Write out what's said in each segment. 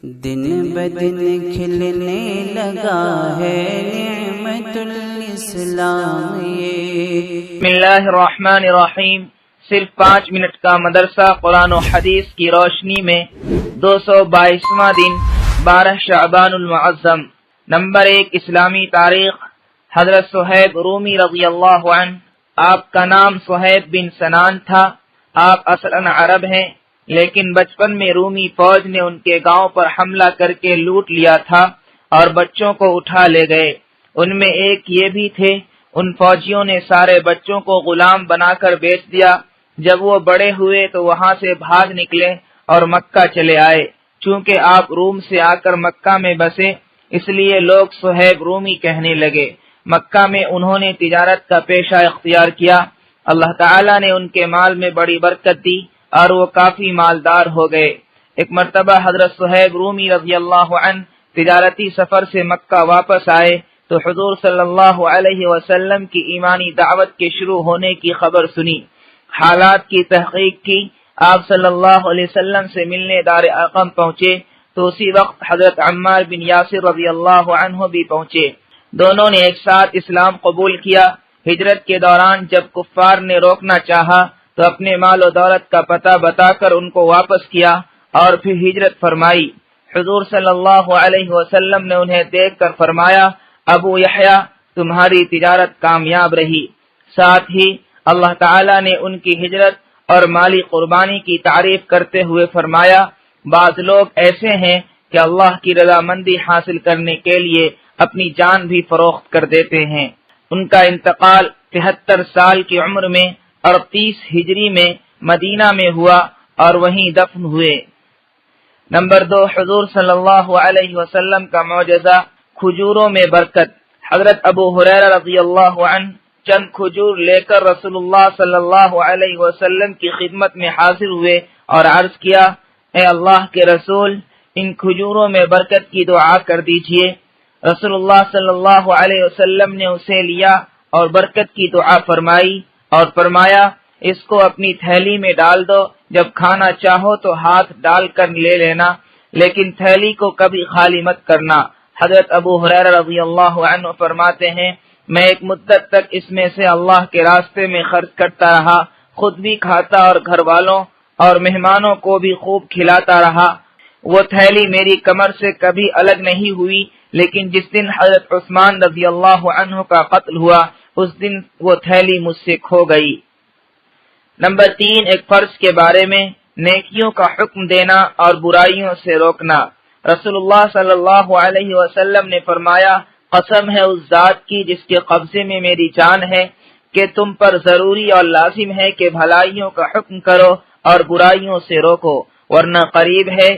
دن بدن کھلنے لگا ہے نعمت الاسلام یہ۔ بسم اللہ الرحمن الرحیم۔ صرف 5 منٹ کا مدرسہ قرآن و حدیث کی روشنی میں 222واں دن 12 شعبان المعظم۔ نمبر 1 اسلامی تاریخ۔ حضرت صہیب رومی رضی اللہ عنہ، آپ کا نام صہیب بن سنان تھا۔ آپ اصلاً عرب ہیں، لیکن بچپن میں رومی فوج نے ان کے گاؤں پر حملہ کر کے لوٹ لیا تھا اور بچوں کو اٹھا لے گئے۔ ان میں ایک یہ بھی تھے، ان فوجیوں نے سارے بچوں کو غلام بنا کر بیچ دیا۔ جب وہ بڑے ہوئے تو وہاں سے بھاگ نکلے اور مکہ چلے آئے۔ چونکہ آپ روم سے آ کر مکہ میں بسے، اس لیے لوگ صہیب رومی کہنے لگے۔ مکہ میں انہوں نے تجارت کا پیشہ اختیار کیا۔ اللہ تعالیٰ نے ان کے مال میں بڑی برکت دی اور وہ کافی مالدار ہو گئے۔ ایک مرتبہ حضرت صہیب رومی رضی اللہ عنہ تجارتی سفر سے مکہ واپس آئے تو حضور صلی اللہ علیہ وسلم کی ایمانی دعوت کے شروع ہونے کی خبر سنی۔ حالات کی تحقیق کی، آپ صلی اللہ علیہ وسلم سے ملنے دار ارقم پہنچے تو اسی وقت حضرت عمار بن یاسر رضی اللہ عنہ بھی پہنچے۔ دونوں نے ایک ساتھ اسلام قبول کیا۔ ہجرت کے دوران جب کفار نے روکنا چاہا تو اپنے مال و دولت کا پتہ بتا کر ان کو واپس کیا اور پھر ہجرت فرمائی۔ حضور صلی اللہ علیہ وسلم نے انہیں دیکھ کر فرمایا، ابو یحییٰ، تمہاری تجارت کامیاب رہی۔ ساتھ ہی اللہ تعالیٰ نے ان کی ہجرت اور مالی قربانی کی تعریف کرتے ہوئے فرمایا، بعض لوگ ایسے ہیں کہ اللہ کی رضامندی حاصل کرنے کے لیے اپنی جان بھی فروخت کر دیتے ہیں۔ ان کا انتقال 73 سال کی عمر میں 38 ہجری میں مدینہ میں ہوا اور وہیں دفن ہوئے۔ نمبر 2 حضور صلی اللہ علیہ وسلم کا معجزہ، کھجوروں میں برکت۔ حضرت ابو ہریرہ رضی اللہ عنہ چند کھجور لے کر رسول اللہ صلی اللہ علیہ وسلم کی خدمت میں حاضر ہوئے اور عرض کیا، اے اللہ کے رسول، ان کھجوروں میں برکت کی دعا کر دیجئے۔ رسول اللہ صلی اللہ علیہ وسلم نے اسے لیا اور برکت کی دعا فرمائی اور فرمایا، اس کو اپنی تھیلی میں ڈال دو، جب کھانا چاہو تو ہاتھ ڈال کر لے لینا، لیکن تھیلی کو کبھی خالی مت کرنا۔ حضرت ابو ہریرہ رضی اللہ عنہ فرماتے ہیں، میں ایک مدت تک اس میں سے اللہ کے راستے میں خرچ کرتا رہا، خود بھی کھاتا اور گھر والوں اور مہمانوں کو بھی خوب کھلاتا رہا۔ وہ تھیلی میری کمر سے کبھی الگ نہیں ہوئی، لیکن جس دن حضرت عثمان رضی اللہ عنہ کا قتل ہوا اس دن وہ تھیلی مجھ سے کھو گئی۔ نمبر 3 ایک فرض کے بارے میں، نیکیوں کا حکم دینا اور برائیوں سے روکنا۔ رسول اللہ صلی اللہ علیہ وسلم نے فرمایا، قسم ہے اس ذات کی جس کے قبضے میں میری جان ہے کہ تم پر ضروری اور لازم ہے کہ بھلائیوں کا حکم کرو اور برائیوں سے روکو، ورنہ قریب ہے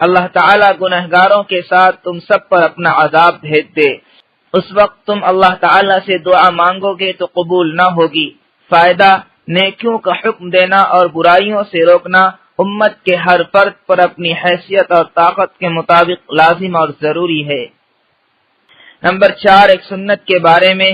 اللہ تعالیٰ گنہگاروں کے ساتھ تم سب پر اپنا عذاب بھیج دے۔ اس وقت تم اللہ تعالیٰ سے دعا مانگو گے تو قبول نہ ہوگی۔ فائدہ، نیکیوں کا حکم دینا اور برائیوں سے روکنا امت کے ہر فرد پر اپنی حیثیت اور طاقت کے مطابق لازم اور ضروری ہے۔ نمبر 4 ایک سنت کے بارے میں،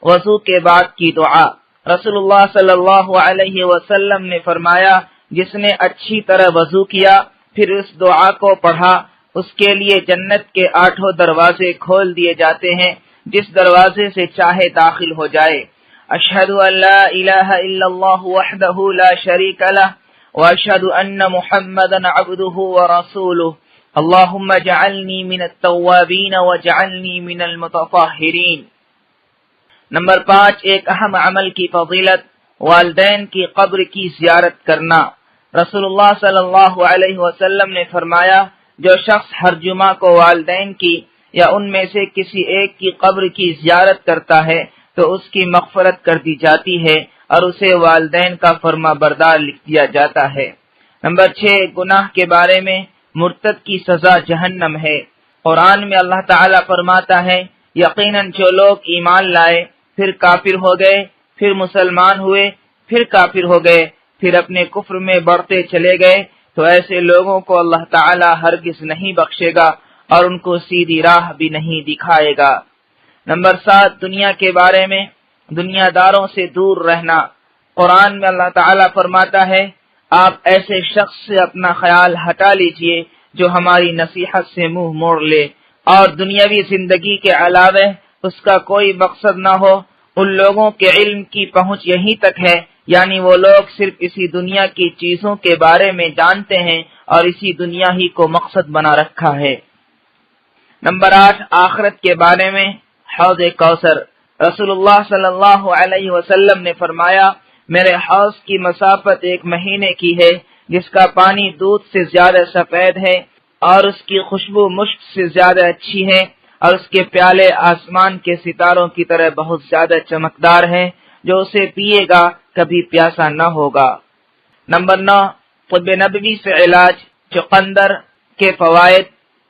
وضو کے بعد کی دعا۔ رسول اللہ صلی اللہ علیہ وسلم نے فرمایا، جس نے اچھی طرح وضو کیا پھر اس دعا کو پڑھا، اس کے لیے جنت کے 8 دروازے کھول دیے جاتے ہیں، جس دروازے سے چاہے داخل ہو جائے۔ اشہد ان لا الہ الا اللہ وحدہ لا شریک لہ واشہد ان محمدا عبدہ ورسولہ اللہم اجعلنی من التوابین واجعلنی من المتطہرین۔ نمبر 5 ایک اہم عمل کی فضیلت، والدین کی قبر کی زیارت کرنا۔ رسول اللہ صلی اللہ علیہ وسلم نے فرمایا، جو شخص ہر جمعہ کو والدین کی یا ان میں سے کسی ایک کی قبر کی زیارت کرتا ہے تو اس کی مغفرت کر دی جاتی ہے اور اسے والدین کا فرما بردار لکھ دیا جاتا ہے۔ نمبر 6 گناہ کے بارے میں، مرتد کی سزا جہنم ہے۔ قرآن میں اللہ تعالیٰ فرماتا ہے، یقیناً جو لوگ ایمان لائے، پھر کافر ہو گئے، پھر مسلمان ہوئے، پھر کافر ہو گئے، پھر اپنے کفر میں بڑھتے چلے گئے، تو ایسے لوگوں کو اللہ تعالیٰ ہرگز نہیں بخشے گا اور ان کو سیدھی راہ بھی نہیں دکھائے گا۔ نمبر 7 دنیا کے بارے میں، دنیا داروں سے دور رہنا۔ قرآن میں اللہ تعالیٰ فرماتا ہے، آپ ایسے شخص سے اپنا خیال ہٹا لیجئے جو ہماری نصیحت سے منہ موڑ لے اور دنیاوی زندگی کے علاوہ اس کا کوئی مقصد نہ ہو، ان لوگوں کے علم کی پہنچ یہیں تک ہے، یعنی وہ لوگ صرف اسی دنیا کی چیزوں کے بارے میں جانتے ہیں اور اسی دنیا ہی کو مقصد بنا رکھا ہے۔ نمبر 8، آخرت کے بارے میں حوض کوثر۔ رسول اللہ صلی اللہ علیہ وسلم نے فرمایا، میرے حوض کی مسافت 1 مہینے کی ہے، جس کا پانی دودھ سے زیادہ سفید ہے اور اس کی خوشبو مشک سے زیادہ اچھی ہے، اور اس کے پیالے آسمان کے ستاروں کی طرح بہت زیادہ چمکدار ہیں، جو اسے پیے گا کبھی پیاسا نہ ہوگا۔ نمبر 9، طب نبوی سے علاج، چقندر کے فوائد۔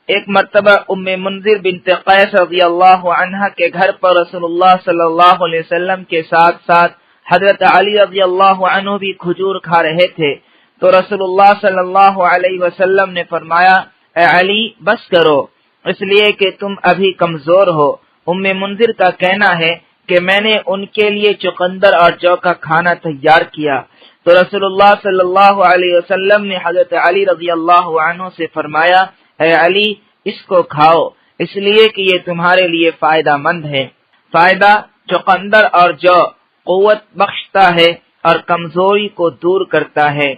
ایک مرتبہ ام منذر بنت قیس رضی اللہ عنہ کے گھر پر رسول اللہ صلی اللہ علیہ وسلم کے ساتھ ساتھ حضرت علی رضی اللہ عنہ بھی کھجور کھا رہے تھے، تو رسول اللہ صلی اللہ علیہ وسلم نے فرمایا، اے علی بس کرو، اس لیے کہ تم ابھی کمزور ہو۔ ام منذر کا کہنا ہے کہ میں نے ان کے لیے چقندر اور جو کا کھانا تیار کیا، تو رسول اللہ صلی اللہ علیہ وسلم نے حضرت علی رضی اللہ عنہ سے فرمایا، اے علی اس کو کھاؤ، اس لیے کہ یہ تمہارے لیے فائدہ مند ہے۔ فائدہ، چقندر اور جو قوت بخشتا ہے اور کمزوری کو دور کرتا ہے۔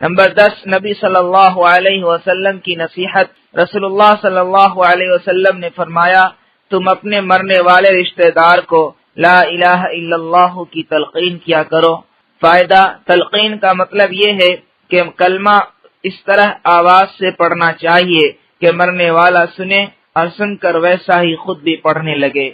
نمبر 10، نبی صلی اللہ علیہ وسلم کی نصیحت۔ رسول اللہ صلی اللہ علیہ وسلم نے فرمایا، تم اپنے مرنے والے رشتہ دار کو لا الہ الا اللہ کی تلقین کیا کرو۔ فائدہ، تلقین کا مطلب یہ ہے کہ کلمہ اس طرح آواز سے پڑھنا چاہیے کہ مرنے والا سنے اور سن کر ویسا ہی خود بھی پڑھنے لگے۔